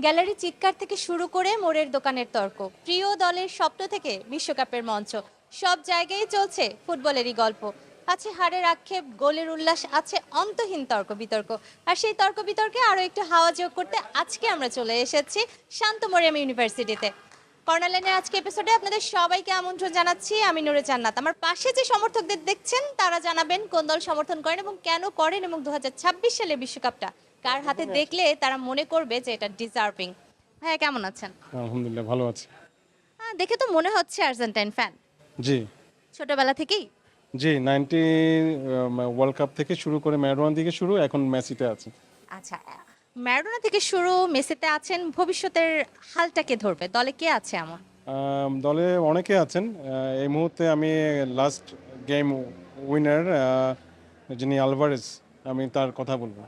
Gallery চিৎকার থেকে শুরু করে মোড়ের দোকানের তর্ক, প্রিয় দলের স্বপ্ন থেকে বিশ্বকাপের মঞ্চ, সব জায়গায় চলছে ফুটবলেরই গল্প। আছে হারের আক্ষেপ, গোলের উল্লাস, আছে অন্তহীন তর্ক বিতর্ক। আর সেই তর্ক বিতর্কে আরো একটু হাওয়া যোগ করতে আজকে আমরা চলে এসেছি শান্ত মরিয়ম ইউনিভার্সিটিতে। কর্নারলাইনের আজকে এপিসোডে আপনাদের সবাইকে আমন্ত্রণ জানাচ্ছি। আমি নূরে জান্নাত। আমার পাশে যে সমর্থকদের দেখছেন তারা জানাবেন কোন দল সমর্থন করেন এবং কেন করেন, এবং 2026 সালে বিশ্বকাপটা কার হাতে দেখলে তারা মনে করবে যে এটা ডিজার্ভিং। ভাইয়া কেমন আছেন? আলহামদুলিল্লাহ ভালো আছি। দেখে তো মনে হচ্ছে আর্জেন্টাইন ফ্যান। জি ছোটবেলা থেকেই? জি 90 ওয়ার্ল্ড কাপ থেকে শুরু করে ম্যারাডোনা থেকে শুরু, এখন মেসিতে আছে। আচ্ছা, ম্যারাডোনা থেকে শুরু, মেসিতে আছেন। ভবিষ্যতের হালটাকে ধরবে দলে কে আছে এমন? দলে অনেকে আছেন। এই মুহূর্তে আমি লাস্ট গেম উইনার যিনি আলভারেজ, আমি তার কথা বলবো।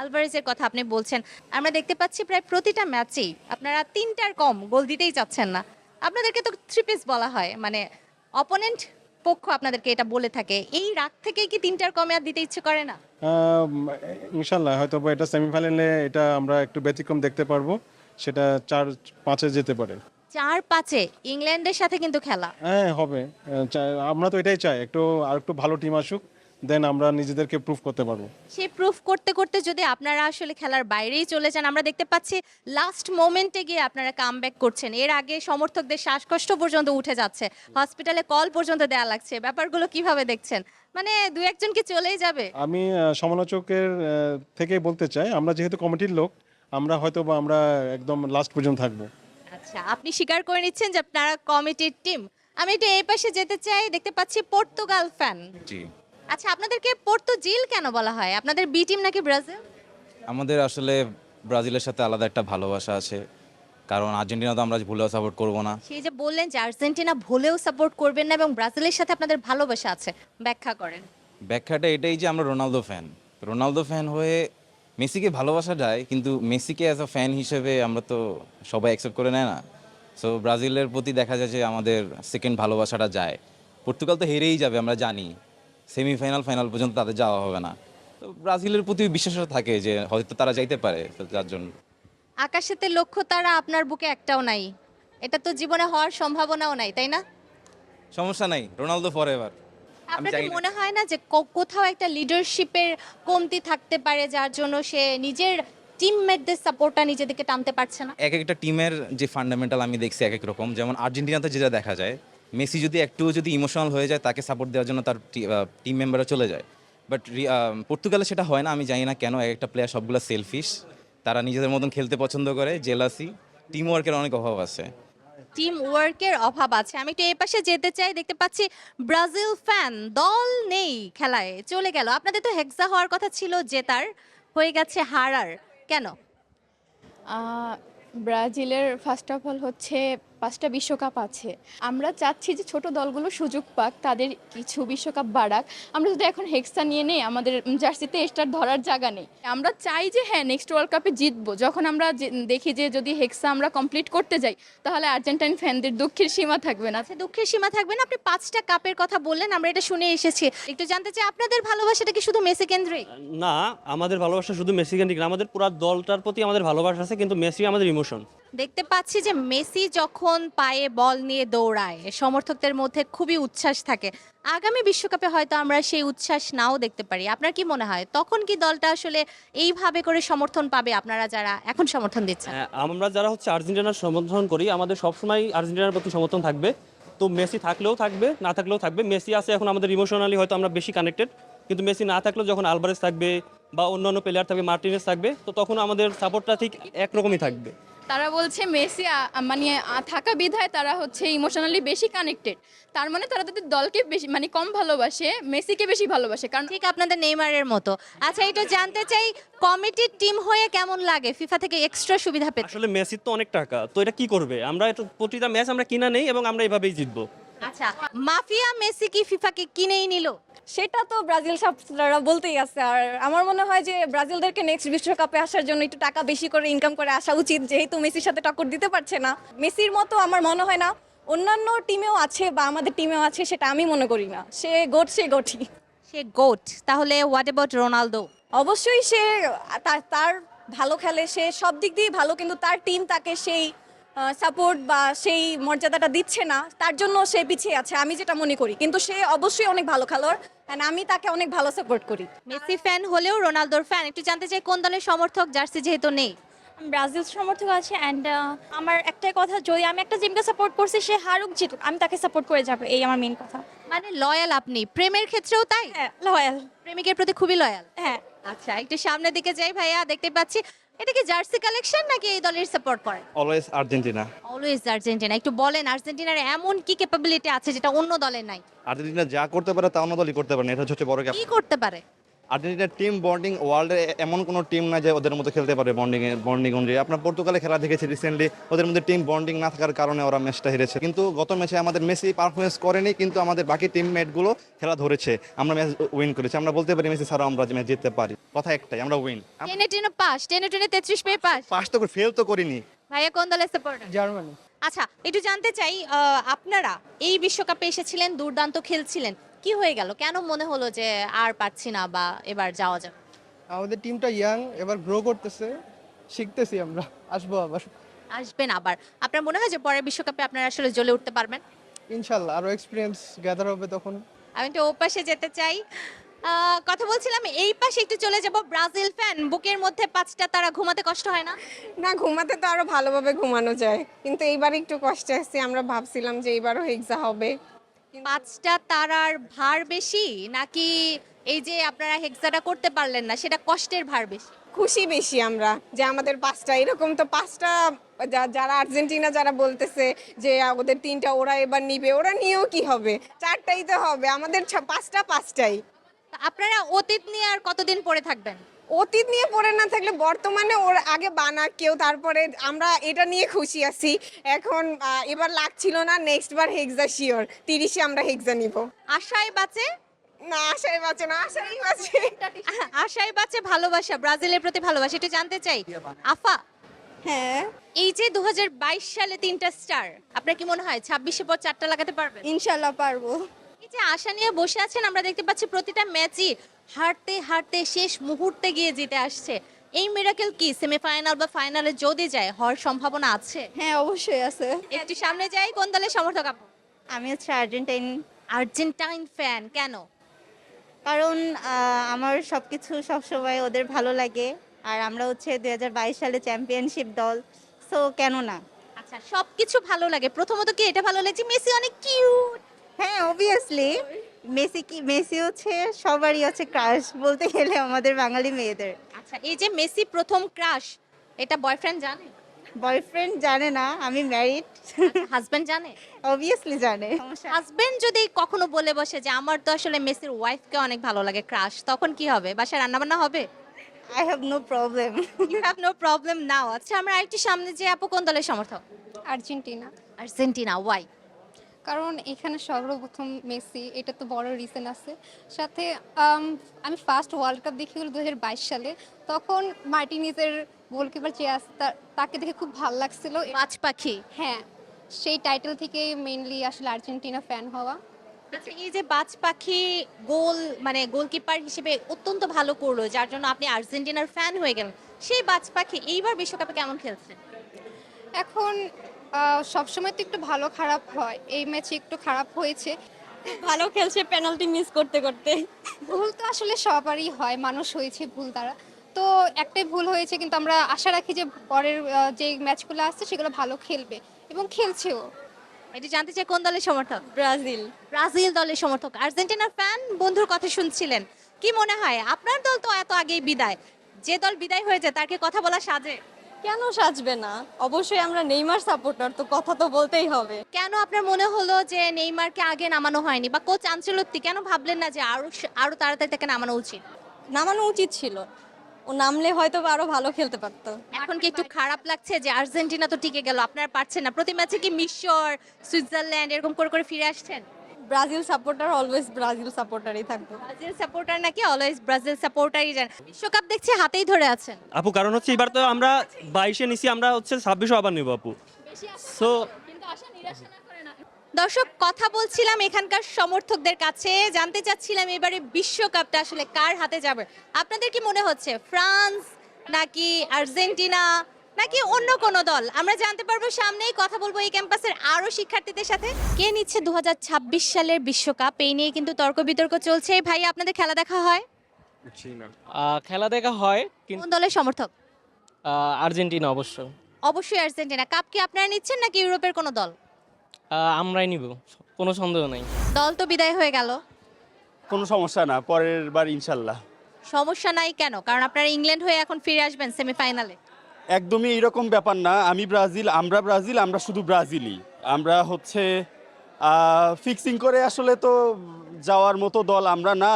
আলভারেজের কথা আপনি বলছেন। আমরা দেখতে পাচ্ছি প্রায় প্রতিটা ম্যাচেই আপনারা তিনটার কম গোল দিতেই চাচ্ছেন না। আপনাদেরকে তো থ্রি পিস বলা হয়, মানে অপোনেন্ট পক্ষ আপনাদেরকে এটা বলে থাকে। এই রাগ থেকেই কি তিনটার কমে আর দিতে ইচ্ছে করে না? ইনশাল্লাহ হয়তো বা এটা সেমিফাইনালে এটা আমরা একটু ব্যতিক্রম দেখতে পারবো, সেটা 4-5-এ যেতে পারে। 4-5-এ ইংল্যান্ডের সাথে কিন্তু খেলা। হ্যাঁ হবে। আমরা তো এটাই চাই, আর একটু ভালো টিম আসুক, দেন আমরা নিজেদেরকে প্রুফ করতে পারবো। সেই প্রুফ করতে করতে যদি আপনারা আসলে খেলার বাইরেই চলে যান, আমরা দেখতে পাচ্ছি লাস্ট মোমেন্টে গিয়ে আপনারা কামব্যাক করছেন। এর আগে সমর্থকদের শ্বাসকষ্ট পর্যন্ত উঠে যাচ্ছে, হসপিটালে কল পর্যন্ত দেয়া লাগছে। ব্যাপারগুলো কিভাবে দেখছেন? মানে দু একজন কি চলেই যাবে? আমি সমালোচকের থেকে বলতে চাই, আমরা যেহেতু কমিটির লোক, আমরা একদম লাস্ট পর্যন্ত থাকবো। আচ্ছা, আপনি স্বীকার করে নিচ্ছেন যে আপনারা কমিটির টিম। আমি একটু এই পাশে যেতে চাই, দেখতে পাচ্ছি পর্তুগাল ফ্যান। জি, আচ্ছা, আপনাদেরকে পর্তুজিল কেন বলা হয়? আপনাদের বি টিম নাকি ব্রাজিল? আমাদের আসলে ব্রাজিলের সাথে আলাদা একটা ভালোবাসা আছে, কারণ আর্জেন্টিনা তো আমরা ভুলেও সাপোর্ট করব না। সেই যে বললেন যে আর্জেন্টিনা ভুলেও সাপোর্ট করবেন না এবং ব্রাজিলের সাথে আপনাদের ভালোবাসা আছে, ব্যাখ্যা করেন। ব্যাখ্যাটা এটাই যে আমরা রোনালদো ফ্যান হয়ে মেসিকে ভালোবাসা যায়, কিন্তু মেসিকে অ্যাজ আ ফ্যান হিসেবে আমরা তো সবাই অ্যাকসেপ্ট করে নেয় না। সো ব্রাজিলের প্রতি দেখা যায় যে আমাদের সেকেন্ড ভালোবাসাটা যায়। পর্তুগাল তো হেরেই যাবে আমরা জানি, সেমিফাইনাল ফাইনাল পর্যন্ত তাদের যাওয়া হবে না। তো ব্রাজিলের প্রতি বিশ্বাসটা থাকে যে হয়তো তারা যাইতে পারে, তো যার জন্য। আকাশেতে লক্ষ্য তারা, আপনার বুকে একটাও নাই। এটা তো জীবনে হওয়ার সম্ভাবনাও নাই, তাই না? সমস্যা নাই, রোনালদো ফরএভার। আমি আপনার কি জানি না, মনে হয় না যে কোথাও একটা লিডারশিপের কমতি থাকতে পারে, যার জন্য সে নিজের টিমমেটদের সাপোর্টটা নিজেদেরকে টানতে পারছে না? এক একটা টিমের যে ফান্ডামেন্টাল আমি দেখছি এক এক রকম। যেমন আর্জেন্টিনাতে যেটা দেখা যায়, মেসি যদি একটু ইমোশনাল হয়ে যায়, তাকে সাপোর্ট দেওয়ার জন্য তার টিম মেম্বাররা চলে যায়। বাট পর্তুগালে সেটা হয় না। আমি জানি না কেন, এক একটা প্লেয়ার সবগুলো সেলফিশ, তারা নিজেদের মতন খেলতে পছন্দ করে, জেলাসি, টিম ওয়ার্কের অনেক অভাব আছে। টিম ওয়ার্কের অভাব আছে। আমি একটু এই পাশে যেতে চাই, দেখতে পাচ্ছি ব্রাজিল ফ্যান দল নেই, খেলায় চলে গেল। আপনাদের তো হেক্সা হওয়ার কথা ছিল জেতার, হয়ে গেছে হারার, কেন? আহ, ব্রাজিলের ফার্স্ট অফ অল হচ্ছে 5টা বিশ্বকাপ আছে। আমরা চাচ্ছি যে ছোট দলগুলো সুযোগ পাক, তাদের কিছু বিশ্বকাপ বাড়াক। আমরা যদি এখন হেক্সা নিয়ে নেই, আমাদের জার্সিতে স্টার ধরার জায়গা নেই। আমরা চাই যে হ্যাঁ নেক্সট ওয়ার্ল্ড কাপে জিতবো। যখন আমরা দেখি যে যদি হেক্সা আমরা কমপ্লিট করতে যাই, তাহলে আর্জেন্টাইন ফ্যানদের দুঃখের সীমা থাকবে না। আচ্ছা, দুঃখের সীমা থাকবে না। আপনি 5টা কাপের কথা বললেন, আমরা এটা শুনে এসেছি। একটু জানতে চাই আপনাদের ভালোবাসাটা কি শুধু মেসি কেন্দ্রিক? না, আমাদের ভালোবাসা শুধু মেসি কেন্দ্রিক না, আমাদের পুরো দলটার প্রতি আমাদের ভালোবাসা আছে, কিন্তু মেসি আমাদের ইমোশন। দেখতে পাচ্ছি যে মেসি যখন পায়ে বল নিয়ে দৌড়ায়, সমর্থকদের মধ্যে খুবই উচ্ছ্বাস থাকে। আগামী বিশ্বকাপে হয়তো আমরা সেই উচ্ছ্বাস নাও দেখতে পারি। আপনার কি মনে হয় তখন কি দলটা আসলে এইভাবে করে সমর্থন পাবে, আপনারা যারা এখন সমর্থন দিচ্ছেন? আমরা যারা হচ্ছে আর্জেন্টিনার সমর্থন করি, আমাদের সবসময় আর্জেন্টিনার প্রতি সমর্থন থাকবে। তো মেসি থাকলেও থাকবে, না থাকলেও থাকবে। মেসি আছে এখন আমাদের ইমোশনালি হয়তো আমরা বেশি কানেক্টেড, কিন্তু মেসি না থাকলেও যখন আলভারেজ থাকবে বা অন্যান্য প্লেয়ার থাকবে, মার্টিনেজ থাকবে, তো তখন আমাদের সাপোর্টটা ঠিক একরকমই থাকবে। তারা বলছে মেসি মানে থাকা বিধায় তারা হচ্ছে ইমোশনালি বেশি কানেক্টেড। তার মানে তারা তাদের দলকে বেশি মানে কম ভালোবাসে, মেসিকে বেশি ভালোবাসে। কারণ ঠিক আপনাদের নেইমারের মতো। আচ্ছা, একটু জানতে চাই কমিটির টিম হয়ে কেমন লাগে ফিফা থেকে এক্সট্রা সুবিধা পেতে? আসলে মেসির তো অনেক টাকা, তো এটা কি করবে? আমরা এটা প্রতিটা ম্যাচ আমরা কিনা নেই এবং আমরা এভাবেই জিতবো। আচ্ছা, মাফিয়া মেসি কি ফিফাকে কিনেই নিল? সেটা তো ব্রাজিল সাপোর্টাররা বলতেই আছে। আর আমার মনে হয় যে ব্রাজিলদেরকে নেক্সট বিশ্বকাপে আসার জন্য একটু টাকা বেশি করে ইনকাম করে আসা উচিত, যেহেতু মেসির সাথে টক্কর দিতে পারছে না। মেসির মতো আমার মনে হয় না অন্যান্য টিমেও আছে বা আমাদের টিমেও আছে, সেটা আমি মনে করি না। সে গোট, সে গোটই। সে গোট, তাহলে হোয়াট অ্যাবাউট রোনালদো? অবশ্যই সে তার তার ভালো খেলে, সে সব দিক দিয়েই ভালো, কিন্তু তার টিম তাকে সেই সাপোর্ট বা সেই মর্যাদাটা দিচ্ছে না, তার জন্য সে পিছিয়ে আছে আমি যেটা মনে করি। কিন্তু সে অবশ্যই অনেক ভালো খেলোয়াড়, অ্যান্ড আমি তাকে অনেক ভালো সাপোর্ট করি। মেসি ফ্যান হলেও রোনালদোর ফ্যান, একটু জানতে চাই কোন দলের সমর্থক, জার্সি যেহেতু নেই। ব্রাজিল সমর্থক আছে অ্যান্ড আমার একটাই কথা, যদি আমি একটা টিমকে সাপোর্ট করছি সে হারুক জিতুক আমি তাকে সাপোর্ট করে যাবো, এই আমার মেইন কথা। মানে লয়াল আপনি, প্রেমের ক্ষেত্রেও তাই? হ্যাঁ, লয়াল। প্রেমিকের প্রতি খুবই লয়াল। হ্যাঁ, আচ্ছা, একটু সামনের দিকে যাই ভাইয়া, দেখতে পাচ্ছি এটা কি জার্সি কালেকশন নাকি এই দলের সাপোর্ট করেন? Always Argentina. Always Argentina. একটু বলেন আর্জেন্টিনার এমন কি ক্যাপাবিলিটি আছে যেটা অন্য দলের নাই? আর্জেন্টিনা যা করতে পারে তা অন্য দলই করতে পারে না, এটা হচ্ছে বড় কি করতে পারে? আর্জেন্টিনার টিম বন্ডিং ওয়ার্ল্ডে এমন কোনো টিম না যে ওদের মতো খেলতে পারে বন্ডিং অনুযায়ী। আপনার পর্তুগালে খেলা দেখেছি রিসেন্টলি, ওদের মধ্যে টিম বন্ডিং না থাকার কারণে ওরা ম্যাচটা হেরেছে। কিন্তু গত ম্যাচে আমাদের মেসি পারফরমেন্স করেনি, কিন্তু আমাদের বাকি টিমমেটগুলো খেলা ধরেছে, আমরা ম্যাচ উইন করেছি। আমরা বলতে পারি মেসি ছাড়াও আমরা ম্যাচ জিততে পারি, কথা একটাই, আমরা উইন। টেনে টেনে পাস, টেনে টেনে 33 পেয়ে পাস। পাস তো ফেল তো করিনি। ভাইয়া কোন দলের সাপোর্টার? জার্মানি। আচ্ছা, একটু জানতে চাই আপনারা এই বিশ্বকাপে এসেছিলেন, দুর্দান্ত খেলছিলেন, কি হয়ে গেল, কেন মনে হলো যে আর পারছি না বা এবার যাওয়া যাবে? আমাদের টিমটা ইয়াং, এবার গ্রো করতেছে, শিখতেছি, আমরা আসবো আবার আসবেন আবার? আপনার মনে হয় যে পরের বিশ্বকাপে আপনারা আসলে জ্বলে উঠতে পারবেন? ইনশাল্লাহ। আরো এক্সপিরিয়েন্স গ্যাদার হবে তখন। আমি তো ও পাশে যেতে চাই। কথা বলছিলাম, এই পাশে একটু চলে যাব। ব্রাজিল ফ্যান, বুকের মধ্যে 5টা তারা, ঘুমাতে কষ্ট হয় না? না, ঘুমাতে তো আরো ভালোভাবে ঘুমানো যায়, কিন্তু এইবার একটু কষ্টে আসছি। আমরা ভাবছিলাম যে এইবারও হেক্সা হবে। 5টা তারার ভার বেশি নাকি এই যে আপনারা হেক্সাটা করতে পারলেন না সেটা কষ্টের ভার বেশি? খুশি বেশি আমরা যে আমাদের 5টা, এরকম তো 5টা যারা আর্জেন্টিনা যারা বলতেছে যে ওদের 3টা ওরা এবার নিবে, ওরা নিয়েও কি হবে, 4টাই তো হবে, আমাদের 5টাই। তা আপনারা অতীত নিয়ে আর কতদিন পড়ে থাকবেন? অতীত নিয়ে পড়ে না থাকলে বর্তমানে ওর আগে বানাক কেউ, তারপরে আমরা এটা নিয়ে খুশি আছি। এখন এবার লাগছিল না, নেক্সট বার হেক্সা শিওর, 30-এ আমরা হেক্সা নিব। আশায় বাঁচে না, আশায় বাঁচে না, আশাই বাঁচে। আশায় বাঁচে ভালোবাসা, ব্রাজিলের প্রতি ভালোবাসা। একটু জানতে চাই আফা, হ্যাঁ, এই যে 2022 সালে 3টা স্টার, আপনার কি মনে হয় 26-এ পর 4টা লাগাতে পারবেন? ইনশাল্লাহ পারবো। এই যে আশা নিয়ে বসে আছেন, আমরা দেখতে পাচ্ছি প্রতিটা ম্যাচই হারতে হারতে শেষ মুহূর্তে গিয়ে জিতে আসছে। এই মিরাকেল কি সেমিফাইনাল বা ফাইনালে যদি যায় হওয়ার সম্ভাবনা আছে? হ্যাঁ, অবশ্যই আছে। একটু সামনে যাই, কোন দলের সমর্থক আপনি? আমি হচ্ছে আর্জেন্টাইন। আর্জেন্টাইন ফ্যান, কেন? কারণ আমার সবকিছু সবসময় ওদের ভালো লাগে, আর আমরা হচ্ছে 2022 সালে চ্যাম্পিয়নশিপ দল, সো কেন না। আচ্ছা, সবকিছু ভালো লাগে, প্রথমত কি এটা ভালো লাগছে মেসি অনেক কিউট? হ্যাঁ, অবভিয়াসলি মেসি হচ্ছে সবারই হচ্ছে ক্রাশ বলতে গেলে আমাদের বাঙালি মেয়েদের। আচ্ছা, এই যে মেসি প্রথম ক্রাশ, এটা বয়ফ্রেন্ড জানে? বয়ফ্রেন্ড জানে না, আমি ম্যারিড। হাজবেন্ড জানে? অবভিয়াসলি জানে। হাজবেন্ড যদি কখনো বলে বসে যে আমার তো আসলে মেসির ওয়াইফকে অনেক ভালো লাগে, ক্রাশ, তখন কি হবে? বাসায় রান্নাবান্না হবে? I have no problem. You have no problem now. আচ্ছা, আমরা আরেকটু সামনে যে আপু কোন দলের সমর্থক? আর্জেন্টিনা। Argentina, why? কারণ এখানে সর্বপ্রথম মেসি, এটা তো বড় রিজন আছে। সাথে আমি ফার্স্ট ওয়ার্ল্ড কাপ দেখি হলো 2022 সালে, তখন মার্টিনিজের গোলকিপার যে আছে তাকে দেখে খুব ভালো লাগছিল। বাজ পাখি। হ্যাঁ, সেই টাইটেল থেকে মেইনলি আসলে আর্জেন্টিনা ফ্যান হওয়া। আচ্ছা, এই যে বাজ পাখি মানে গোলকিপার হিসেবে অত্যন্ত ভালো করলো, যার জন্য আপনি আর্জেন্টিনার ফ্যান হয়ে গেলেন, সেই বাজ পাখি এইবার বিশ্বকাপে কেমন খেলছে? এখন সবসময় তো একটু ভালো খারাপ হয়, এই ম্যাচে একটু খারাপ হয়েছে। ভালো খেলছে পেনাল্টি মিস করতে করতে। ভুল তো আসলে সবারই হয়, মানুষ হয়েছে ভুল দ্বারা, তো একটাই ভুল হয়েছে, কিন্তু আমরা আশা রাখি যে পরের যে ম্যাচগুলো আসছে সেগুলো ভালো খেলবে এবং খেলছেও। এটা জানতে চাই কোন দলের সমর্থক? ব্রাজিল। ব্রাজিল দলের সমর্থক, আর্জেন্টিনার ফ্যান, বন্ধুর কথা শুনছিলেন। কি মনে হয় আপনার দল তো এত আগেই বিদায়, যে দল বিদায় হয়ে যায় তার কি কথা বলা সাজে? কেন সাজবে না, অবশ্যই আমরা নেইমার সাপোর্টার, তো কথা তো বলতেই হবে। কেন আপনার মনে হলো যে নেইমারকে আগে নামানো হয়নি, বা কোচ আনচেলত্তি কেন ভাবলেন না যে আরো তাড়াতাড়ি তাকে নামানো উচিত? নামানো উচিত ছিল, ও নামলে হয়তো আরো ভালো খেলতে পারতো। এখন কি একটু খারাপ লাগছে যে আর্জেন্টিনা তো টিকে গেল, আপনারা পারছেন না? প্রতি ম্যাচে কি মিশর, সুইজারল্যান্ড এরকম করে করে ফিরে আসছেন? ব্রাজিল সাপোর্টার অলওয়েজ ব্রাজিল সাপোর্টারই থাকবে। ব্রাজিল সাপোর্টার নাকি অলওয়েজ ব্রাজিল সাপোর্টারই যান? বিশ্বকাপ দেখছি হাতেই ধরে আছেন আপু, কারণ হচ্ছে এবার তো আমরা 22-এ নিছি, আমরা হচ্ছে 26-ও আবার নিব আপু। সো দর্শক, কথা বলছিলাম এখানকার সমর্থকদের কাছে, জানতে চাচ্ছিলাম এবারে বিশ্বকাপটা আসলে কার হাতে যাবে। আপনাদের কি মনে হচ্ছে ফ্রান্স নাকি আর্জেন্টিনা নাকি অন্য কোনো দল? আমরা জানতে পারবো সামনেই, কথা বলবো এই ক্যাম্পাসের আরো শিক্ষার্থীদের সাথে। কে নিচ্ছে 2026 সালের বিশ্বকাপ, এই নিয়ে কিন্তু তর্ক বিতর্ক চলছে। ভাই, আপনাদের খেলা দেখা হয়? খেলা দেখা হয় কিন্তু কোন দলের সমর্থক? আর্জেন্টিনা অবশ্য। অবশ্যই আর্জেন্টিনা। কাপ কি আপনারা নিচ্ছেন নাকি ইউরোপের কোনো দল? আমরাই নিব, কোনো সন্দেহ নাই। দল তো বিদায় হয়ে গেল। কোনো সমস্যা না, পরের বার ইনশাল্লাহ। সমস্যা নাই কেন? কারণ আপনারা ইংল্যান্ড হয়ে এখন ফিরে আসবেন সেমিফাইনালে। একদমই এরকম ব্যাপার না। আমি ব্রাজিল, আমরা শুধু ব্রাজিলই। আমরা হচ্ছে ফিক্সিং করে আসলে তো যাওয়ার মতো দল আমরা না।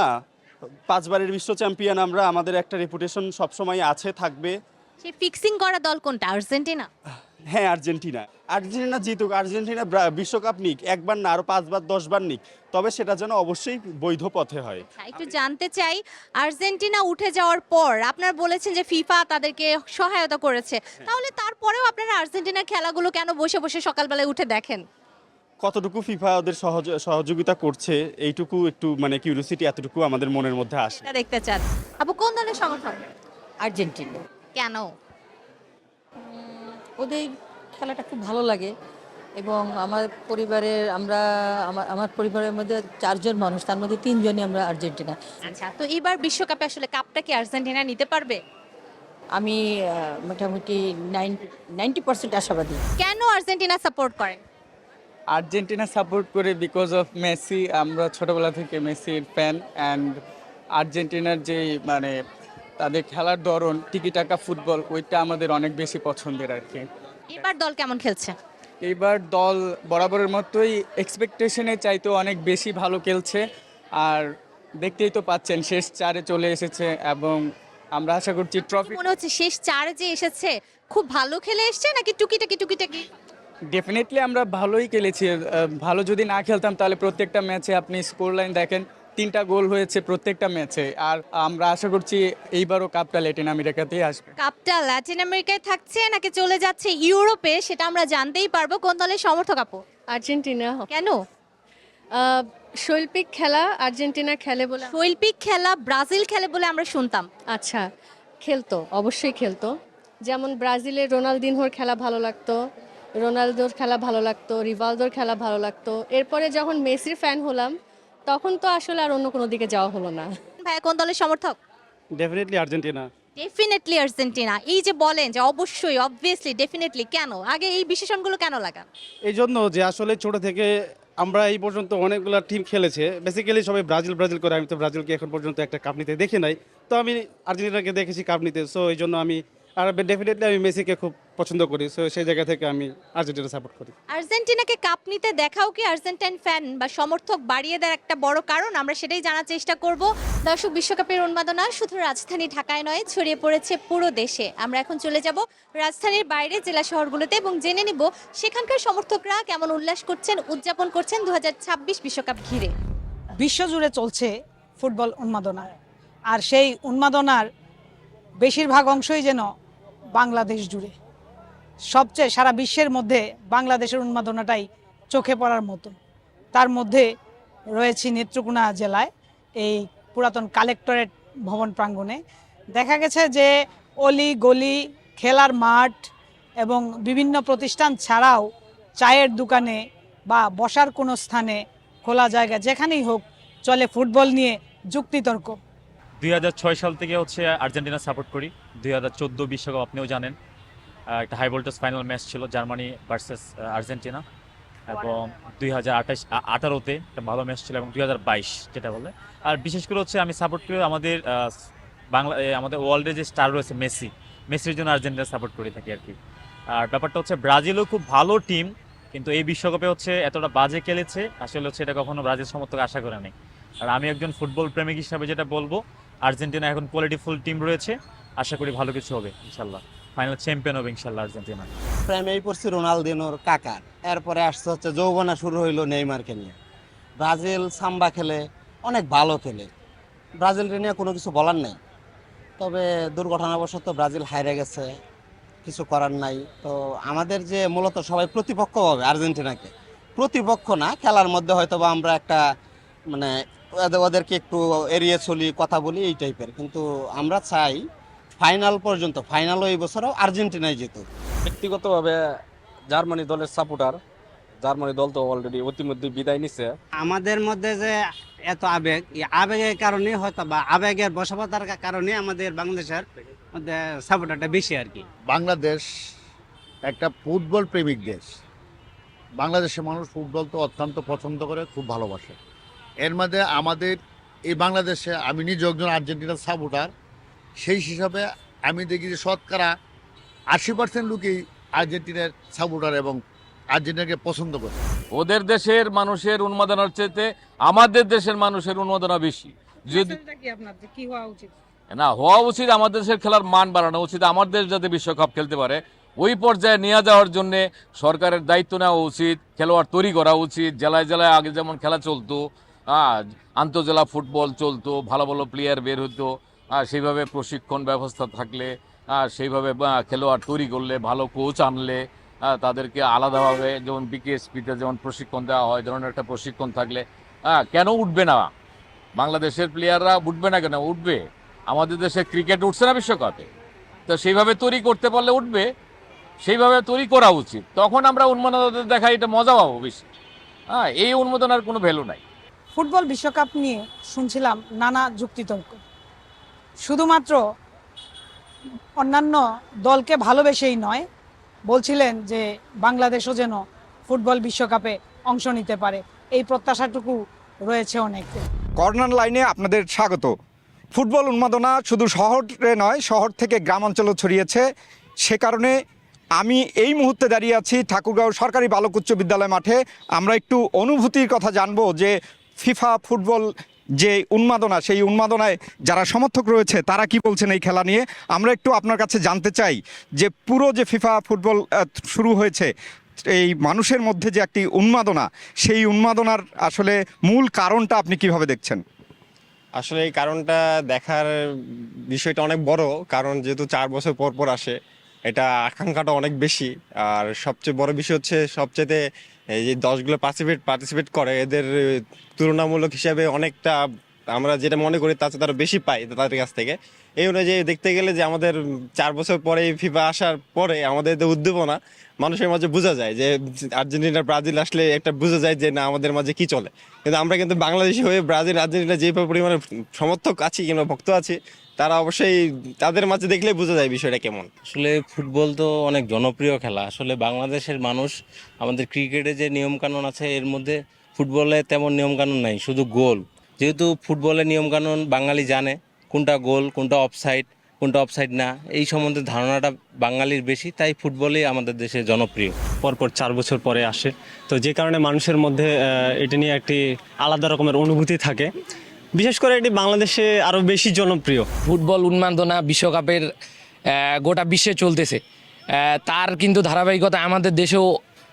5 বারের বিশ্ব চ্যাম্পিয়ন আমরা, আমাদের একটা রেপুটেশন সবসময় আছে, থাকবে। সেই ফিক্সিং করা দল কোনটা? আর্জেন্টিনা? হ্যাঁ, আর্জেন্টিনা জিতুক, আর্জেন্টিনা বিশ্বকাপ নিক, একবার না আরো 5 বার 10 বার নিক, তবে সেটা যেন অবশ্যই বৈধ পথে হয়। একটু জানতে চাই, আর্জেন্টিনা উঠে যাওয়ার পর আপনারা বলেছেন যে ফিফা তাদেরকে সহায়তা করেছে, তাহলে তারপরেও আপনারা আর্জেন্টিনার খেলাগুলো কেন বসে বসে সকালবেলায় উঠে দেখেন? কতটুকু ফিফা ওদের সহযোগিতা করছে এইটুকু একটু মানে কিউরিওসিটি এতটুকু আমাদের মনের মধ্যে আসে। এটা দেখতে চান। আপু, কোন দলের সমর্থক? আর্জেন্টিনা। কেন? ওদের খেলাটা খুব ভালো লাগে এবং আমার পরিবারের মধ্যে 4 জন মানুষ, তার মধ্যে 3 জনই আমরা আর্জেন্টিনা। আচ্ছা, তো এবার বিশ্বকাপে আসলে কাপটা কি আর্জেন্টিনা নিতে পারবে? আমি মোটামুটি 90% আশাবাদী। কেন আর্জেন্টিনা সাপোর্ট করেন? আর্জেন্টিনা সাপোর্ট করে বিকজ অফ মেসি। আমরা ছোটবেলা থেকে মেসির ফ্যান, অ্যান্ড আর্জেন্টিনার যে মানে তাদের খেলার ধরন, টিকিটাকা ফুটবল, ওইটা আমাদের অনেক বেশি পছন্দের আর কি। এবার দল কেমন খেলছে? এইবার দল বরাবরের মতোই এক্সপেকটেশনের চাইতেও অনেক বেশি ভালো খেলছে, আর দেখতেই তো পাচ্ছেন শেষ 4-এ চলে এসেছে এবং আমরা আশা করছি ট্রফি। মনে হচ্ছে শেষ 4 যে এসেছে খুব ভালো খেলে এসছে নাকি টুকিটাকি? ডেফিনেটলি আমরা ভালোই খেলেছি। ভালো যদি না খেলতাম তাহলে প্রত্যেকটা ম্যাচে আপনি স্কোর লাইন দেখেন, 3টা গোল হয়েছে প্রত্যেকটা ম্যাচে। আর আমরা আশা করছি এইবারও কাপটা ল্যাটিন আমেরিকাতেই আসবে। কাপটা ল্যাটিন আমেরিকায় থাকছে নাকি চলে যাচ্ছে ইউরোপে, সেটা আমরা জানতেই পারবো। কোন দলের সমর্থক আপু? আর্জেন্টিনা। কেন? শৈল্পিক খেলা আর্জেন্টিনা খেলে বলে। শৈল্পিক খেলা ব্রাজিল খেলে বলে আমরা শুনতাম। আচ্ছা, খেলতো, অবশ্যই খেলতো। যেমন ব্রাজিলের রোনালদিনহোর খেলা ভালো লাগতো, রোনালদোর খেলা ভালো লাগতো, রিভালদোর খেলা ভালো লাগতো। এরপরে যখন মেসির ফ্যান হলাম তখন তো আসলে আর অন্য কোনো দিকে যাওয়া হলো না। ভাইয়া, কোন দলের সমর্থক? Definitely Argentina. Definitely Argentina. এই যে বলেন যে অবশ্যই, অবভিয়াসলি, ডেফিনেটলি, কেন? আগে এই বিশেষণগুলো কেন লাগান? এই জন্য যে আসলে ছোট থেকে আমরা এই পর্যন্ত অনেকগুলো টিম খেলেছে, বেসিক্যালি সবাই ব্রাজিল করে। আমি তো ব্রাজিলকে এখন পর্যন্ত একটা কাপ নিতে দেখি নাই, তো আমি আর্জেন্টিনাকে দেখেছি কাপ নিতে। সো এই জন্য আমি ডেফিনেটলি আমি মেসিকে খুব পছন্দ করি। সো সেই জায়গা থেকে আমি আর্জেন্টিনা সাপোর্ট করি। আর্জেন্টিনাকে কাপ নিতে দেখাও কি আর্জেন্টাইন ফ্যান বা সমর্থক বাড়িয়ে দেওয়ার একটা বড় কারণ? আমরা সেটাই জানার চেষ্টা করব। দর্শক, বিশ্বকাপের উন্মাদনা শুধু রাজধানী ঢাকায় নয়, ছড়িয়ে পড়েছে পুরো দেশে। আমরা এখন চলে যাব রাজধানীর বাইরে জেলা শহরগুলোতে এবং জেনে নিব সেখানকার সমর্থকরা কেমন উল্লাস করছেন, উদযাপন করছেন 2026 বিশ্বকাপ ঘিরে। বিশ্বজুড়ে চলছে ফুটবল উন্মাদনা, আর সেই উন্মাদনার বেশিরভাগ অংশই যেন বাংলাদেশ জুড়ে। সবচেয়ে সারা বিশ্বের মধ্যে বাংলাদেশের উন্মাদনাটাই চোখে পড়ার মতো। তার মধ্যে রয়েছে নেত্রকোনা জেলায় এই পুরাতন কালেক্টরেট ভবন প্রাঙ্গণে। দেখা গেছে যে অলি গলি, খেলার মাঠ এবং বিভিন্ন প্রতিষ্ঠান ছাড়াও চায়ের দোকানে বা বসার কোনো স্থানে, খোলা জায়গা যেখানেই হোক, চলে ফুটবল নিয়ে যুক্তিতর্ক। 2006 সাল থেকে হচ্ছে আর্জেন্টিনা সাপোর্ট করি। 2014 বিশ্বকাপ আপনিও জানেন, একটা হাই ভোল্টেজ ফাইনাল ম্যাচ ছিল জার্মানি ভার্সেস আর্জেন্টিনা, এবং 2018-তে একটা ভালো ম্যাচ ছিল, এবং 2022 যেটা বলে। আর বিশেষ করে হচ্ছে আমি সাপোর্ট করি আমাদের আমাদের ওয়ার্ল্ডে যে স্টার রয়েছে মেসির জন্য আর্জেন্টিনা সাপোর্ট করে থাকি আর কি। আর ব্যাপারটা হচ্ছে ব্রাজিলও খুব ভালো টিম, কিন্তু এই বিশ্বকাপে হচ্ছে এতটা বাজে খেলেছে, আসলে হচ্ছে এটা কখনো ব্রাজিল সমর্থক আশা করে নেই। আর আমি একজন ফুটবল প্রেমিক হিসাবে যেটা বলবো, আর্জেন্টিনা এখন কোয়ালিটিফুল টিম রয়েছে, আশা করি ভালো কিছু হবে ইনশাল্লাহ, ফাইনাল চ্যাম্পিয়ন হবে ইনশাল্লাহ আর্জেন্টিনা। প্রেমেই পড়ছি রোনালদিনোর কাকার, এরপরে আসছে হচ্ছে যৌবনা শুরু হইলো নেইমারকে নিয়ে। ব্রাজিল সাম্বা খেলে, অনেক ভালো খেলে, ব্রাজিলকে নিয়ে কোনো কিছু বলার নাই। তবে দুর্ঘটনাবশত ব্রাজিল হাইরে গেছে, কিছু করার নাই। তো আমাদের যে মূলত সবাই প্রতিপক্ষ হবে আর্জেন্টিনাকে, প্রতিপক্ষ না, খেলার মধ্যে হয়তো বা আমরা একটা মানে ওদেরকে একটু এড়িয়ে চলি, কথা বলি, এই টাইপের। কিন্তু আমরা চাই ফাইনাল পর্যন্ত, ফাইনালও এই বছরও আর্জেন্টিনাই যেত। ব্যক্তিগতভাবে জার্মানি দলের সাপোর্টার। জার্মানি দল তো অলরেডি ইতিমধ্যে বিদায় নিছে। আমাদের মধ্যে যে এত আবেগ, এই আবেগের কারণে হয়তো বা আবেগের বশবর্তার কারণে আমাদের বাংলাদেশের মধ্যে সাপোর্টারটা বেশি আর কি। বাংলাদেশ একটা ফুটবল প্রেমিক দেশ। বাংলাদেশের মানুষ ফুটবল তো অত্যন্ত পছন্দ করে, খুব ভালোবাসে। এর মধ্যে আমাদের এই বাংলাদেশে আমি নিজে একজন আর্জেন্টিনার সাপোর্টার, সেই হিসাবে আমি দেখি যে শতকরা 80% লোকই আর্জেন্টিনার সাপোর্টার এবং আর্জেন্টিনাকে পছন্দ করে। ওদের দেশের মানুষের উন্মাদনার চেয়ে আমাদের দেশের মানুষের উন্মাদনা বেশি। যদি না হওয়া উচিত, আমাদের দেশের খেলার মান বাড়ানো উচিত, আমার দেশ যাতে বিশ্বকাপ খেলতে পারে ওই পর্যায়ে নিয়ে যাওয়ার জন্য সরকারের দায়িত্ব নেওয়া উচিত, খেলোয়াড় তৈরি করা উচিত। জেলায় জেলায় আগে যেমন খেলা চলতো, আন্তঃজেলা ফুটবল চলতো, ভালো ভালো প্লেয়ার বের হতো, সেইভাবে প্রশিক্ষণ ব্যবস্থা থাকলে, সেইভাবে খেলোয়াড় তৈরি করলে, ভালো কোচ আনলে, তাদেরকে আলাদাভাবে যেমন বিকেএসপিতে যেমন প্রশিক্ষণ দেওয়া হয়, ধরনের একটা প্রশিক্ষণ থাকলে কেন উঠবে না? বাংলাদেশের প্লেয়াররা উঠবে না কেন? উঠবে। আমাদের দেশে ক্রিকেট উঠছে না বিশ্বকাপে, তো সেইভাবে তৈরি করতে পারলে উঠবে, সেইভাবে তৈরি করা উচিত। তখন আমরা উন্মাদনা দেখা এটা মজা পাবো বেশি। এই উন্মাদনার কোনো ভ্যালু নাই। ফুটবল বিশ্বকাপ নিয়ে শুনছিলাম নানা যুক্তিতর্ক, শুধুমাত্র অন্যান্য দলকে ভালোবেসেই নয়, বলছিলেন যে বাংলাদেশও যেন ফুটবল বিশ্বকাপে অংশ নিতে পারে, এই প্রত্যাশাটুকু রয়েছে অনেকে। কর্নার লাইনে আপনাদের স্বাগত। ফুটবল উন্মাদনা শুধু শহরে নয়, শহর থেকে গ্রামাঞ্চলেও ছড়িয়েছে। সে কারণে আমি এই মুহূর্তে দাঁড়িয়ে আছি ঠাকুরগাঁও সরকারি বালক উচ্চ বিদ্যালয় মাঠে। আমরা একটু অনুভূতির কথা জানবো যে ফিফা ফুটবল যে উন্মাদনা, সেই উন্মাদনায় যারা সমর্থক রয়েছে তারা কি বলছেন এই খেলা নিয়ে। আমরা একটু আপনার কাছে জানতে চাই যে পুরো যে ফিফা ফুটবল শুরু হয়েছে, এই মানুষের মধ্যে যে একটি উন্মাদনা, সেই উন্মাদনার আসলে মূল কারণটা আপনি কিভাবে দেখছেন? আসলে এই কারণটা দেখার বিষয়টা অনেক বড়, কারণ যেহেতু 4 বছর পর পর আসে, এটা আকাঙ্ক্ষাটা অনেক বেশি। আর সবচেয়ে বড় বিষয় হচ্ছে সবচেয়ে এই যে দশগুলো পার্টিসিপেট করে, এদের তুলনামূলক হিসাবে অনেকটা আমরা যেটা মনে করি তার চেয়ে তারা বেশি পাই তাদের কাছ থেকে। এই অনুযায়ী দেখতে গেলে যে আমাদের 4 বছর পরে ফিফা আসার পরে আমাদের যে উদ্দীপনা মানুষের মাঝে বোঝা যায়, যে আর্জেন্টিনা ব্রাজিল আসলে একটা বোঝা যায় যে না আমাদের মাঝে কি চলে। কিন্তু আমরা কিন্তু বাংলাদেশি হয়ে ব্রাজিল আর্জেন্টিনা যে পরিমাণে সমর্থক আছি কিংবা ভক্ত আছি, তারা অবশ্যই তাদের মাঝে দেখলেই বোঝা যায় বিষয়টা কেমন। আসলে ফুটবল তো অনেক জনপ্রিয় খেলা। আসলে বাংলাদেশের মানুষ, আমাদের ক্রিকেটে যে নিয়মকানুন আছে এর মধ্যে ফুটবলে তেমন নিয়মকানুন নাই, শুধু গোল। যেহেতু ফুটবলের নিয়মকানুন বাঙালি জানে কোনটা গোল, কোনটা অফসাইড, কোনটা অফসাইড না, এই সম্বন্ধে ধারণাটা বাঙালির বেশি, তাই ফুটবলই আমাদের দেশে জনপ্রিয়। পরপর 4 বছর পরে আসে, তো যে কারণে মানুষের মধ্যে এটা নিয়ে একটি আলাদা রকমের অনুভূতি থাকে। বিশেষ করে এটি বাংলাদেশে আরও বেশি জনপ্রিয়। ফুটবল উন্মাদনা বিশ্বকাপের গোটা বিশ্বে চলতেছে, তার কিন্তু ধারাবাহিকতা আমাদের দেশেও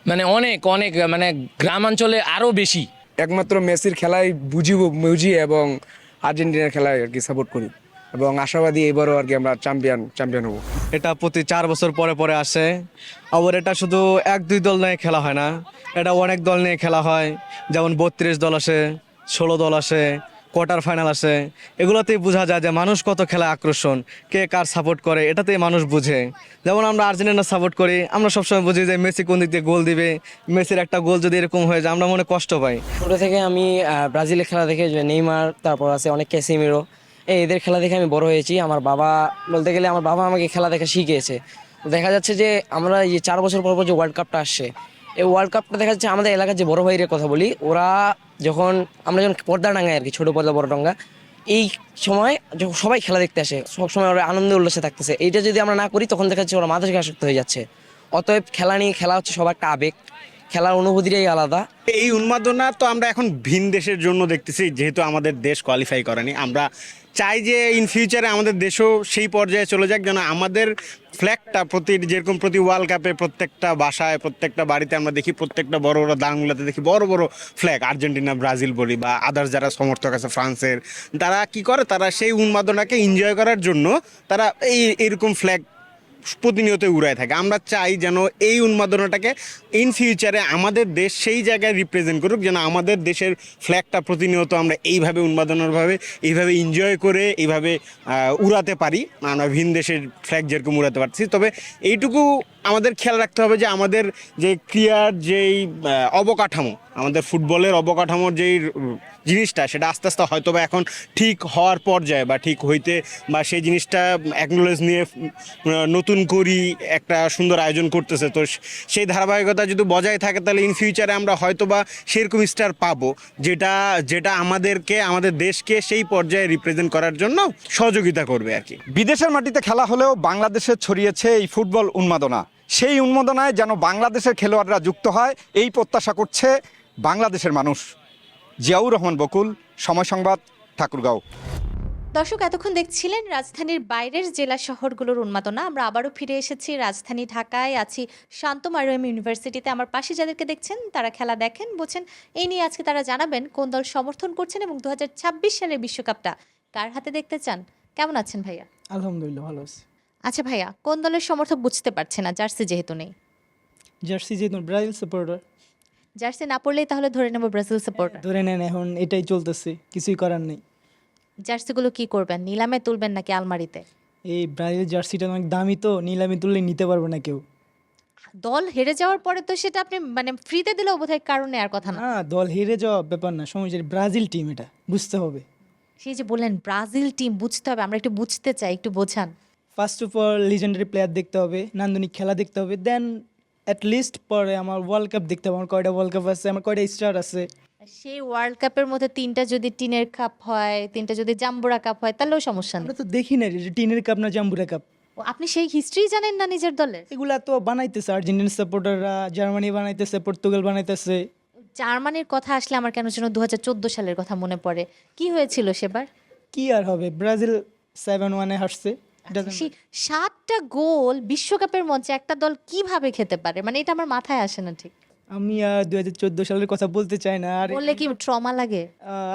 মানে অনেক অনেক মানে গ্রামাঞ্চলে আরও বেশি। একমাত্র মেসির খেলায় বুঝি এবং আর্জেন্টিনার খেলায় আর কি সাপোর্ট করি, এবং আশাবাদী এবারও আর কি আমরা চ্যাম্পিয়ন হব। এটা প্রতি 4 বছর পরে পরে আসে। আবার এটা শুধু 1-2 দল নিয়ে খেলা হয় না, এটা অনেক দল নিয়ে খেলা হয়। যেমন 32 দল আসে, 16 দল আসে, কোয়ার্টার ফাইনাল আসে। এগুলোতেই বোঝা যায় যে মানুষ কত খেলা আকর্ষণ, কে কার সাপোর্ট করে, এটাতেই মানুষ বুঝে। যেমন আমরা আর্জেন্টিনা সাপোর্ট করি, আমরা সবসময় বুঝি যে মেসি কোন দিক দিয়ে গোল দিবে, মেসির একটা গোল যদি এরকম হয়ে যায় আমরা মনে কষ্ট পাই। ছোটো থেকে আমি ব্রাজিলের খেলা দেখে, যে নেইমার, তারপর আছে অনেক ক্যাসিমিরো, এদের খেলা দেখে আমি বড় হয়েছি। আমার বাবা বলতে গেলে আমার বাবা আমাকে খেলা দেখা শিখিয়েছে। দেখা যাচ্ছে যে আমরা এই 4 বছর পর পর যে ওয়ার্ল্ড কাপটা আসছে, এই ওয়ার্ল্ড কাপটা দেখা যাচ্ছে আমাদের এলাকার যে বড় ভাইয়ের কথা বলি, ওরা আমরা যখন পর্দা টাঙ্গাই আর কি, ছোটো পর্দা বড় টাঙ্গা, এই সময় যখন সবাই খেলা দেখতে আসে, সবসময় ওরা আনন্দ উল্লাসে থাকতেছে। এইটা যদি আমরা না করি তখন দেখা যাচ্ছে ওরা মানসিক আসক্ত হয়ে যাচ্ছে। অতএব খেলা নিয়ে, খেলা হচ্ছে সবার একটা আবেগ, খেলার অনুভূতিটাই আলাদা। এই উন্মাদনা তো আমরা এখন ভিন দেশের জন্য দেখতেছি, যেহেতু আমাদের দেশ কোয়ালিফাই করেনি। আমরা চাই যে ইন ফিউচারে আমাদের দেশও সেই পর্যায়ে চলে যাক, যেন আমাদের ফ্ল্যাগটা যেরকম প্রতি ওয়ার্ল্ড কাপে প্রত্যেকটা বাসায়, প্রত্যেকটা বাড়িতে আমরা দেখি, প্রত্যেকটা বড় বড় দাঙ্গুলাতে দেখি বড় বড় ফ্ল্যাগ, আর্জেন্টিনা, ব্রাজিল বলি বা আদার্স যারা সমর্থক আছে ফ্রান্সের, তারা কি করে, তারা সেই উন্মাদনাকে এনজয় করার জন্য তারা এইরকম ফ্ল্যাগ প্রতিনিয়ত উড়ায় থাকে। আমরা চাই যেন এই উন্মাদনাটাকে ইন ফিউচারে আমাদের দেশ সেই জায়গায় রিপ্রেজেন্ট করুক, যেন আমাদের দেশের ফ্ল্যাগটা প্রতিনিয়ত আমরা এইভাবে উন্মাদনারভাবে এইভাবে এনজয় করে এইভাবে উড়াতে পারি। আমরা ভিন দেশের ফ্ল্যাগ যেরকম উড়াতে পারছি, তবে এইটুকু আমাদের খেয়াল রাখতে হবে যে আমাদের যে ক্রিয়ার যেই অবকাঠামো, আমাদের ফুটবলের অবকাঠামোর যেই জিনিসটা, সেটা আস্তে আস্তে হয়তো বা এখন ঠিক হওয়ার পর্যায়ে বা ঠিক হইতে বা সেই জিনিসটা অ্যাকনোলেজ নিয়ে নতুন করি একটা সুন্দর আয়োজন করতেছে। তো সেই ধারাবাহিকতা যদি বজায় থাকে তাহলে ইন ফিউচারে আমরা হয়তো বা সেরকম স্টার পাবো, যেটা যেটা আমাদেরকে, আমাদের দেশকে সেই পর্যায়ে রিপ্রেজেন্ট করার জন্য সহযোগিতা করবে আর কি। বিদেশের মাটিতে খেলা হলেও বাংলাদেশে ছড়িয়েছে এই ফুটবল উন্মাদনা। সেই উন্মাদনায় যেন বাংলাদেশের খেলোয়াড়রা যুক্ত হয়, এই প্রত্যাশা করছে বাংলাদেশের মানুষ। জিয়াউর রহমান বকুল, সময় সংবাদ, ঠাকুরগাঁও। দর্শক, এতক্ষণ দেখছিলেন রাজধানীর বাইরের জেলা শহরগুলোর উন্মাদনা। আমরা আবারও ফিরে এসেছি রাজধানী ঢাকায়, আছি শান্ত মারিয়াম ইউনিভার্সিটিতে। আমার পাশে যাদেরকে দেখছেন তারা খেলা দেখেন, বোঝেন। এই নিয়ে আজকে তারা জানাবেন কোন দল সমর্থন করছেন এবং 2026 সালের বিশ্বকাপটা কার হাতে দেখতে চান। কেমন আছেন ভাইয়া? আলহামদুলিল্লাহ, ভালো আছি। আচ্ছা ভাইয়া, কোন দলের সমর্থক বুঝতে পারছে না, জার্সি যেহেতু নেই? জার্সি যেহেতু ব্রাজিল সাপোর্টার, জার্সি না পড়লেই তাহলে ধরে নেব ব্রাজিল সাপোর্টার। ধরে নেন, এখন এটাই চলতেছে, কিছুই করার নেই। জার্সিগুলো কি করবেন, নিলামে তুলবেন নাকি আলমারিতে? এই ব্রাজিল জার্সিটা অনেক দামি, তো নিলামে তুললে নিতে পারবে না কেউ। দল হেরে যাওয়ার পরে তো সেটা আপনি মানে ফ্রিতে দিলেও বোধহয় কারণে আর কথা না। না, দল হেরে যাওয়া ব্যাপার না, সমস্যা ব্রাজিল টিম, এটা বুঝতে হবে। সেই যে বললেন ব্রাজিল টিম, বুঝতে হবে, আমরা একটু বুঝতে চাই, একটু বোঝান। First of all legendary player দেখতে হবে, নান্দনিক খেলা দেখতে হবে, দেন অ্যাটলিস্ট পরে আমার ওয়ার্ল্ড কাপ দেখতে হবে, আমার কয়টা ওয়ার্ল্ড কাপ আছে, আমার কয়টা স্টার আছে। সেই ওয়ার্ল্ড কাপের মধ্যে 3টা যদি টিনের কাপ হয়, 3টা যদি জাম্বুরা কাপ হয়, তাহলেও সমস্যা নেই। আমরা তো দেখি না যে টিনের কাপ না জাম্বুরা কাপ। ও, আপনি সেই হিস্ট্রি জানেন না নিজের দলের? এগুলা তো বানাইতেছে আর্জেন্টিনা সাপোর্টাররা, জার্মানি বানাইতেছে, পর্তুগাল বানাইতেছে। জার্মানির কথা আসলে আমার কেন যেন 2014 সালের কথা মনে পড়ে। কি হয়েছিল সেবার? কি আর হবে, ব্রাজিল 7-1 হারছে। সেই 7টা গোল বিশ্বকাপের মঞ্চে একটা দল কিভাবে খেতে পারে, মানে এটা আমার মাথায় আসে না ঠিক। আমি আর 2014 সালের কথা বলতে চাই না, আর বললে কি ট্রমা লাগে?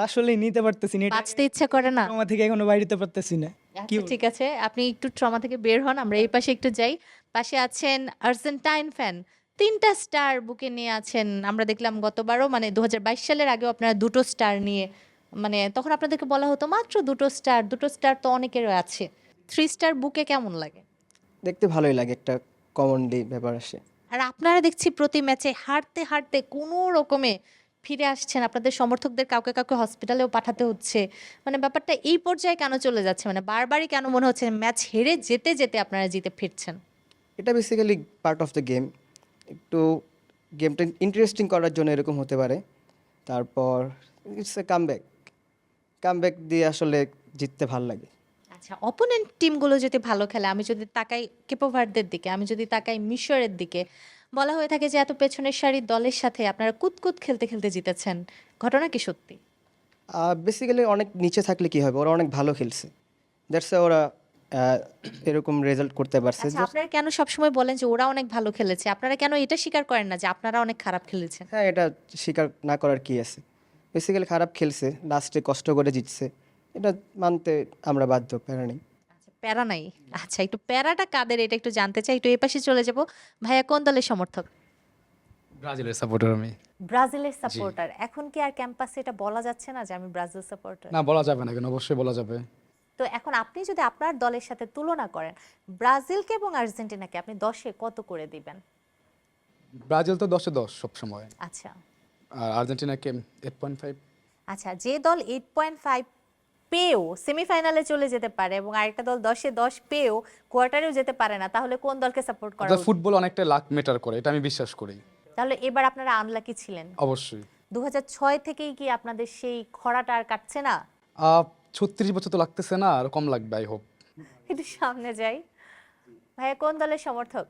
আসলে নিতে পারতেছি না, বাঁচতে ইচ্ছা করে না, ট্রমা থেকে এখনো বাইরে যেতে পারতেছি না। আচ্ছা ঠিক আছে, আপনি একটু ট্রমা থেকে বের হন, আমরা এই পাশে একটু যাই। পাশে আছেন আর্জেন্টাইন ফ্যান, 3টা স্টার বুকে নিয়ে আছেন। আমরা দেখলাম গতবারও, মানে 2022 সালের আগেও আপনারা 2টো স্টার নিয়ে, মানে তখন আপনাদেরকে বলা হতো মাত্র 2টো স্টার তো অনেকের আছে। 3 স্টার বুকে কেমন লাগে? দেখতে ভালোই লাগে, একটা কমনলি ব্যাপার আসে। আর আপনারা দেখছি প্রতি ম্যাচে হারতে হারতে কোনো রকমে ফিরে আসছেন, আপনাদের সমর্থকদের কাউকে কাউকে হসপিটালেও পাঠাতে হচ্ছে। মানে ব্যাপারটা এই পর্যায়ে কেন চলে যাচ্ছে, মানে বারবারই কেন মনে হচ্ছে ম্যাচ হেরে যেতে যেতে আপনারা জিতে ফিরছেন? এটা basically part of the game, একটু গেমটা ইন্টারেস্টিং করার জন্য এরকম হতে পারে। তারপর ইটস এ কামব্যাক দিয়ে আসলে জিততে ভাল লাগে। আচ্ছা, অপোনেন্ট টিমগুলো যদি ভালো খেলে, আমি যদি তাকাই কেপোভার্দের দিকে, আমি যদি তাকাই মিশরের দিকে, বলা হয়ে থাকে যে এত পেছনের সারির দলের সাথে আপনারা কুতকুত খেলতে খেলতে জিতেছেন। ঘটনা কি সত্যি? বেসিক্যালি অনেক নিচে থাকলে কি হবে, ওরা অনেক ভালো খেলছে, দ্যাটস ওরা এরকম রেজাল্ট করতে পারছে। আচ্ছা, আপনারা কেন সবসময় বলেন যে ওরা অনেক ভালো খেলেছে, আপনারা কেন এটা স্বীকার করেন না যে আপনারা অনেক খারাপ খেলেছেন? হ্যাঁ, এটা স্বীকার না করার কি আছে, বেসিক্যালি খারাপ খেলছে, লাস্টে কষ্ট করে জিতছে, এটা মানতে আমরা বাধ্য, প্যারা নেই। প্যারা নাই। আচ্ছা, একটু প্যারাটা কাদের এটা একটু জানতে চাই। একটু এই পাশে চলে যাব। ভাইয়া কোন দলের সমর্থক? ব্রাজিলের সাপোর্টার আমি। ব্রাজিলের সাপোর্টার। এখন কি আর ক্যাম্পাসে এটা বলা যাচ্ছে না যে আমি ব্রাজিল সাপোর্টার? না, বলা যাবে না কেন, অবশ্যই বলা যাবে। তো এখন আপনি যদি আপনার দলের সাথে তুলনা করেন, ব্রাজিলকে এবং আর্জেন্টিনাকে আপনি 10-এ কত করে দিবেন? ব্রাজিল তো 10-এ 10 সবসময়, আচ্ছা, আর আর্জেন্টিনাকে 8.5। আচ্ছা, যে দল 8.5 পেয়েও সেমিফাইনালে চলে যেতে পারে এবং আরেকটা দল 10-এ 10 পেয়েও কোয়ার্টারেও যেতে পারে না, তাহলে কোন দলকে সাপোর্ট করা উচিত? ফুটবল অনেকটা লাক ম্যাটার করে, এটা আমি বিশ্বাস করি। তাহলে এবার আপনারা আনলাকি ছিলেন। অবশ্যই। 2006 থেকেই কি আপনাদের সেই খরাটা আর কাটছে না? 36 বছর তো লাগতেছে না, আর কম লাগবে আই হোপ। একটু সামনে যাই। ভাইয়া কোন দলের সমর্থক?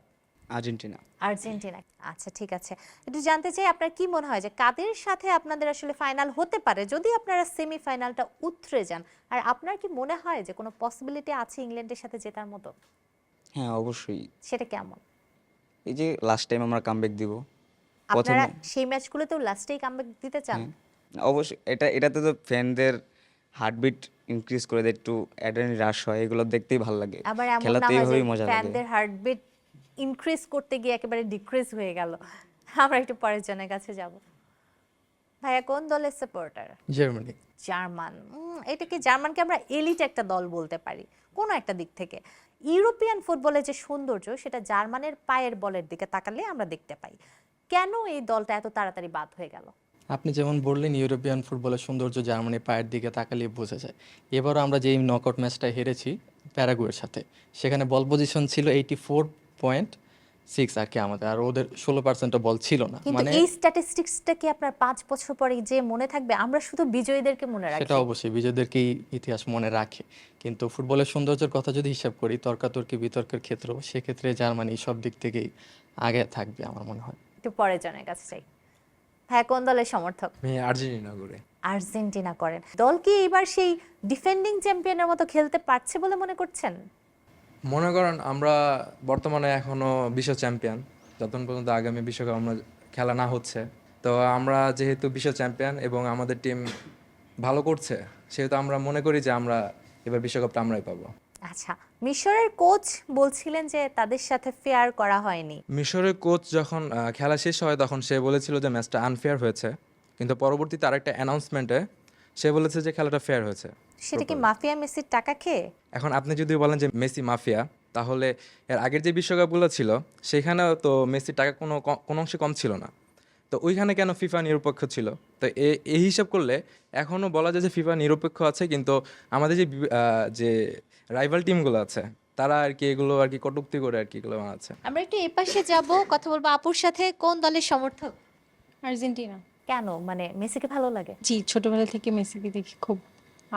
আর্জেন্টিনা। আর্জেন্টিনা। আচ্ছা ঠিক আছে, একটু জানতে চাই আপনার কি মনে হয় যে কাদের সাথে আপনাদের আসলে ফাইনাল হতে পারে যদি আপনারা সেমিফাইনালটা উতরে যান? আর আপনার কি মনে হয় যে কোনো পসিবিলিটি আছে ইংল্যান্ডের সাথে জেতার মতো? হ্যাঁ, অবশ্যই। সেটা কেমন? এই যে লাস্ট টাইম আমরা কামব্যাক দিব, আপনারা সেই ম্যাচগুলোতেও লাস্টেই কামব্যাক দিতে চান? অবশ্যই। এটাতে তো ফ্যানদের হার্টবিট ইনক্রিজ করে দেয়, একটু অ্যাড্রেনালিন হ্রাস হয়, এগুলো দেখতেই ভালো লাগে। আবার এমন খেলাতে না হয় যে এইভাবেই মজা লাগে। ফ্যানদের হার্টবিট ইনক্রিজ করতে গিয়ে একেবারে ডিক্রিজ হয়ে গেল। আমরা একটু পরের জনের কাছে যাব। ভাইয়া কোন দলের সাপোর্টার? জার্মানি। জার্মান। এটা কি জার্মানকে আমরা এলিট একটা দল বলতে পারি কোনো একটা দিক থেকে। ইউরোপিয়ান ফুটবলের যে সৌন্দর্য সেটা জার্মানের পায়ের বলের দিকে তাকালে আমরা দেখতে পাই। কেন এই দলটা এত তাড়াতাড়ি বাদ হয়ে গেল? আপনি যেমন বললেন ইউরোপিয়ান ফুটবলের সৌন্দর্য জার্মানির পায়ের দিকে তাকালে বোঝা যায়। এবারও আমরা যেই নকআউট ম্যাচটা হেরেছি প্যারাগুয়ের সাথে, সেখানে বল পজিশন ছিল 84.6 আর কি আমাদের, আর ওদের 16% বল ছিল না। কিন্তু মানে এই স্ট্যাটিস্টিক্সটা কি আপনার 5 বছর পরে যে মনে থাকবে? আমরা শুধু বিজয়ীদেরকে মনে রাখি। সেটা অবশ্যই বিজয়ীদেরকেই ইতিহাস মনে রাখে, কিন্তু ফুটবলের সৌন্দর্যের কথা যদি হিসাব করি, তর্কাতর্কি বিতর্কের ক্ষেত্র, সেক্ষেত্রে জার্মানি সব দিক থেকেই আগে থাকবে আমার মনে হয়। একটু পরের জনের কাছে চাই। ভাইয়া কোন দলের সমর্থক? আমি আর্জেন্টিনা করে। আর্জেন্টিনা করেন। দল কি এবার সেই ডিফেন্ডিং চ্যাম্পিয়নের মতো খেলতে পারছে বলে মনে করছেন? মনে করেন আমরা বর্তমানে এখনো বিশ্ব চ্যাম্পিয়ন, যতক্ষণ পর্যন্ত আগামী বিশ্বকাপ আমরা খেলা না হচ্ছে, তো আমরা যেহেতু বিশ্ব চ্যাম্পিয়ন এবং আমাদের টিম ভালো করছে, সেহেতু আমরা মনে করি যে আমরা এবার বিশ্বকাপটা আমরাই পাবো। আচ্ছা, মিশরের কোচ বলছিলেন যে তাদের সাথে ফেয়ার করা হয়নি। মিশরের কোচ যখন খেলা শেষ হয় তখন সে বলেছিল যে ম্যাচটা আনফেয়ার হয়েছে, কিন্তু পরবর্তীতে আরেকটা অ্যানাউন্সমেন্টে সে বলেছে যে খেলাটা ফেয়ার হয়েছে। সেটা কি মাফিয়া মেসির টাকা খেয়ে? এখন আপনি যদি বলেন যে মেসি মাফিয়া, তাহলে এর আগের যে বিশ্বকাপগুলো ছিল সেখানেও তো মেসির টাকা কোনো অংশে কম ছিল না, তো ওইখানে কেন ফিফা নিরপেক্ষ ছিল? তো এই হিসাব করলে এখনও বলা যায় যে ফিফা নিরপেক্ষ আছে, কিন্তু আমাদের যে রাইভাল টিমগুলো আছে তারা আর কি এগুলো আর কি কটূক্তি করে আর কি এগুলো বানাচ্ছে। আমরা একটু এই পাশে যাব, কথা বলবো আপুর সাথে। কোন দলের সমর্থক? আর্জেন্টিনা। কেন, মানে মেসিকে ভালো লাগে? জি, ছোটবেলা থেকে মেসিকে দেখি খুব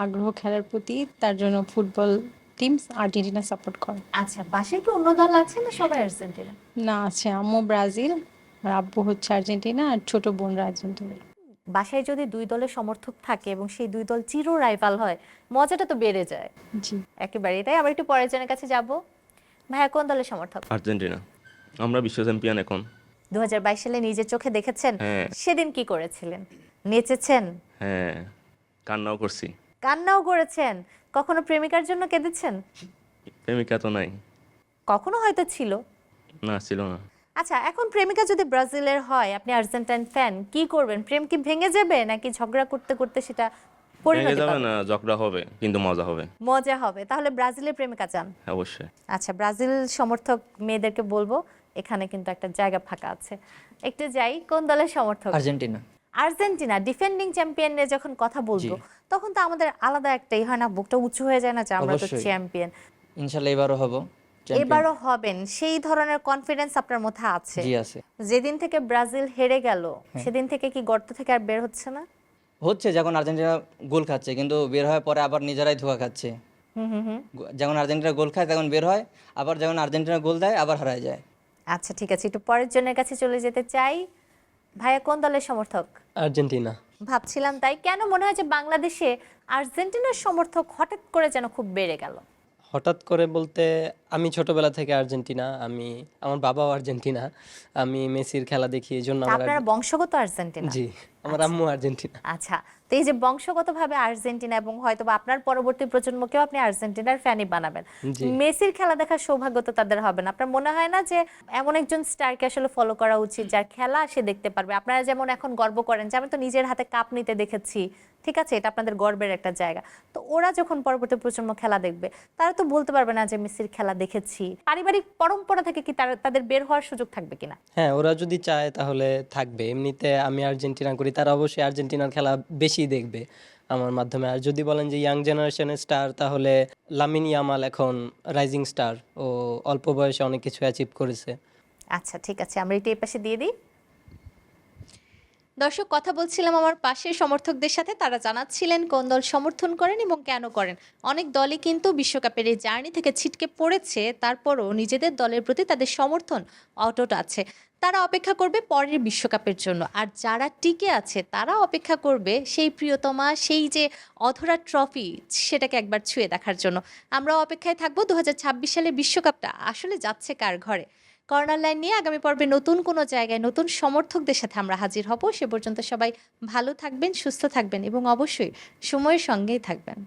আগ্রহ খেলার প্রতি, তার জন্য ফুটবল টিমস আর্জেন্টিনা সাপোর্ট করে। আচ্ছা, বাসায় কি অন্য দল আছে না সবাই আর্জেন্টিনা? না, আছে আম্মু ব্রাজিল আর আব্বু হচ্ছে আর্জেন্টিনা আর ছোট বোনরা আর্জেন্টিনা। বাসায় যদি দুই দলের সমর্থক থাকে এবং সেই দুই দল চির রাইভাল হয়, মজাটা তো বেড়ে যায়। জি, একেবারে। তাই আমরা একটু পরের জনের কাছে যাব। ভাইয়া কোন দলের সমর্থক? আর্জেন্টিনা। আমরা বিশ্ব চ্যাম্পিয়ন এখন। 2022 সালে নিজের চোখে দেখেছেন? হ্যাঁ। সেদিন কি করেছিলেন? নেচেছেন? হ্যাঁ, কান্নাও করছি। কান্নাও করেছেন? কখনো প্রেমিকার জন্য কেঁদেছেন? প্রেমিকা তো নাই। কখনো হয়তো ছিল। না, ছিল না। আচ্ছা, এখন প্রেমিকা যদি ব্রাজিলের হয়, আপনি আর্জেন্টাইন ফ্যান, কি করবেন? প্রেম কি ভেঙে যাবে নাকি ঝগড়া করতে করতে সেটা ভেঙে পরিণতি যাবে পাবে? না, ঝগড়া হবে কিন্তু মজা হবে। মজা হবে। তাহলে ব্রাজিলের প্রেমিকা চান? অবশ্যই। আচ্ছা, ব্রাজিল সমর্থক মেয়েদেরকে বলবো এখানে কিন্তু একটা জায়গা ফাঁকা আছে, একটু যাই। কোন দলের সমর্থক? আর্জেন্টিনা। আর্জেন্টিনা। ডিফেন্ডিং চ্যাম্পিয়ন নিয়ে যখন কথা বলবো তখন তো আমাদের আলাদা একটাই হয় না, বুকটা উঁচু হয়ে যায় না যে আমরা তো অবশ্যই। চ্যাম্পিয়ন? ইনশাল্লাহ এবারও হব। এবারও হবেন, সেই ধরনের কনফিডেন্স আপনার মধ্যে আছে? জি আছে। যেদিন থেকে ব্রাজিল হেরে গেল সেদিন থেকে কি গর্ত থেকে আর বের হচ্ছে না? হচ্ছে, যখন আর্জেন্টিনা গোল খাচ্ছে কিন্তু বের হওয়ার পরে আবার নিজেরাই ধোঁয়া খাচ্ছে। হুম হুম হুম। যখন আর্জেন্টিনা গোল খায় তখন বের হয়, আবার যখন আর্জেন্টিনা গোল দেয় আবার হারায় যায়। আচ্ছা, ঠিক আছে, একটু পরের জনের কাছে চলে যেতে চাই। ভাইয়া কোন দলের সমর্থক? আর্জেন্টিনা। ভাবছিলাম তাই। কেন মনে হয় যে বাংলাদেশে আর্জেন্টিনার সমর্থক হঠাৎ করে যেন খুব বেড়ে গেল? হঠাৎ করে বলতে, আমি ছোটবেলা থেকে আর্জেন্টিনা, আমার বাবাও আর্জেন্টিনা, আমি মেসির খেলা দেখি, এই জন্য আপনারা বংশগত আর্জেন্টিনা? জি, আমার আম্মু আর্জেন্টিনা। আচ্ছা, তো এই যে বংশগতভাবে আর্জেন্টিনা এবং হয়তোবা আপনার পরবর্তী প্রজন্মকেও আপনি আর্জেন্টিনার ফ্যানই বানাবেন, জি। মেসির খেলা দেখার সৌভাগ্য তো তাদের হবে না। আপনার মনে হয় না যে এমন একজন স্টারকে আসলে ফলো করা উচিত যার খেলা সে দেখতে পারবে? আপনারা যেমন এখন গর্ব করেন যে আমি তো নিজের হাতে কাপ নিতে দেখেছি, ঠিক আছে, এটা আপনাদের গর্বের একটা জায়গা, তো ওরা যখন পরবর্তী প্রজন্ম খেলা দেখবে তারা তো বলতে পারবে না যে মেসির খেলা দেখেছি। পারিবারিক পরম্পরা থেকে কি তাদের বের হওয়ার সুযোগ থাকবে কিনা? হ্যাঁ, ওরা যদি চায় তাহলে থাকবে। এমনিতে আমি আর্জেন্টিনা করি, তারা অবশ্যই আর্জেন্টিনার খেলা বেশি দেখবে আমার মাধ্যমে। আর যদি বলেন যে ইয়াং জেনারেশনের স্টার, তাহলে লামিন ইয়ামাল এখন রাইজিং স্টার, ও অল্প বয়সে অনেক কিছু অ্যাচিভ করেছে। আচ্ছা, ঠিক আছে, আমরা এটা এই পাশে দিয়ে দিই। দর্শক, কথা বলছিলাম আমার পাশের সমর্থকদের সাথে, তারা জানাচ্ছিলেন কোন দল সমর্থন করেন এবং কেন করেন। অনেক দলই কিন্তু বিশ্বকাপের এই জার্নি থেকে ছিটকে পড়েছে, তারপরও নিজেদের দলের প্রতি তাদের সমর্থন অটুট আছে। তারা অপেক্ষা করবে পরের বিশ্বকাপের জন্য, আর যারা টিকে আছে তারা অপেক্ষা করবে সেই প্রিয়তমা, সেই যে অধরা ট্রফি, সেটাকে একবার ছুঁয়ে দেখার জন্য। আমরা অপেক্ষায় থাকবো 2026 সালে বিশ্বকাপটা আসলে যাচ্ছে কার ঘরে। কর্নার লাইন নিয়ে আগামী পর্বে নতুন কোনো জায়গায় নতুন সমর্থকদের সাথে আমরা হাজির হব। সে পর্যন্ত সবাই ভালো থাকবেন, সুস্থ থাকবেন এবং অবশ্যই সময়ের সঙ্গেই থাকবেন।